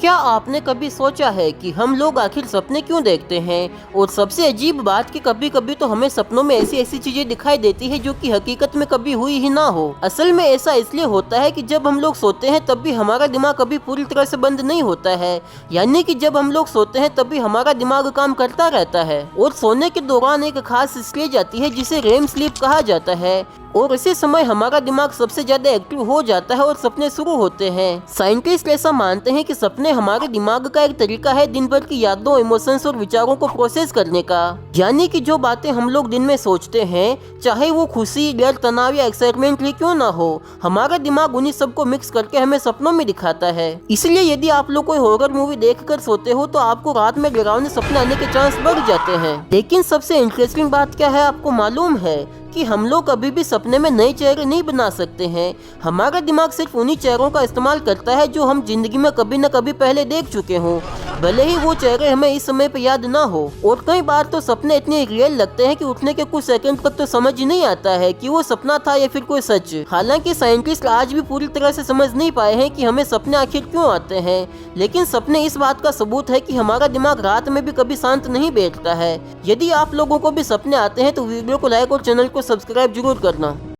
क्या आपने कभी सोचा है कि हम लोग आखिर सपने क्यों देखते हैं? और सबसे अजीब बात कि कभी कभी तो हमें सपनों में ऐसी ऐसी चीजें दिखाई देती है जो कि हकीकत में कभी हुई ही ना हो। असल में ऐसा इसलिए होता है कि जब हम लोग सोते हैं तब भी हमारा दिमाग कभी पूरी तरह से बंद नहीं होता है, यानी कि जब हम लोग सोते हैं तब भी हमारा दिमाग काम करता रहता है। और सोने के दौरान एक खास स्टेज आती है जिसे रेम स्लीप कहा जाता है, और इसी समय हमारा दिमाग सबसे ज्यादा एक्टिव हो जाता है और सपने शुरू होते हैं। साइंटिस्ट ऐसा मानते हैं कि सपने हमारे दिमाग का एक तरीका है दिन भर की यादों, इमोशंस और विचारों को प्रोसेस करने का। यानी कि जो बातें हम लोग दिन में सोचते हैं, चाहे वो खुशी, डर, तनाव या एक्साइटमेंट ही क्यों ना हो, हमारा दिमाग उन्हीं सबको मिक्स करके हमें सपनों में दिखाता है। इसलिए यदि आप लोग कोई हॉरर मूवी देखकर सोते हो तो आपको रात में डरावने सपने आने के चांस बढ़ जाते हैं। लेकिन सबसे इंटरेस्टिंग बात क्या है, आपको मालूम है कि हम लोग कभी भी सपने में नए चेहरे नहीं बना सकते हैं। हमारा दिमाग सिर्फ उन्हीं चेहरों का इस्तेमाल करता है जो हम जिंदगी में कभी न कभी पहले देख चुके हों, भले ही वो चेहरे हमें इस समय पे याद ना हो। और कई बार तो सपने इतने रियल लगते हैं कि उठने के कुछ सेकंड तक तो समझ ही नहीं आता है कि वो सपना था या फिर कोई सच। हालांकि साइंटिस्ट आज भी पूरी तरह से समझ नहीं पाए हैं कि हमें सपने आखिर क्यों आते हैं, लेकिन सपने इस बात का सबूत है कि हमारा दिमाग रात में भी कभी शांत नहीं बैठता है। यदि आप लोगों को भी सपने आते हैं तो वीडियो को लाइक और चैनल को सब्सक्राइब जरूर करना।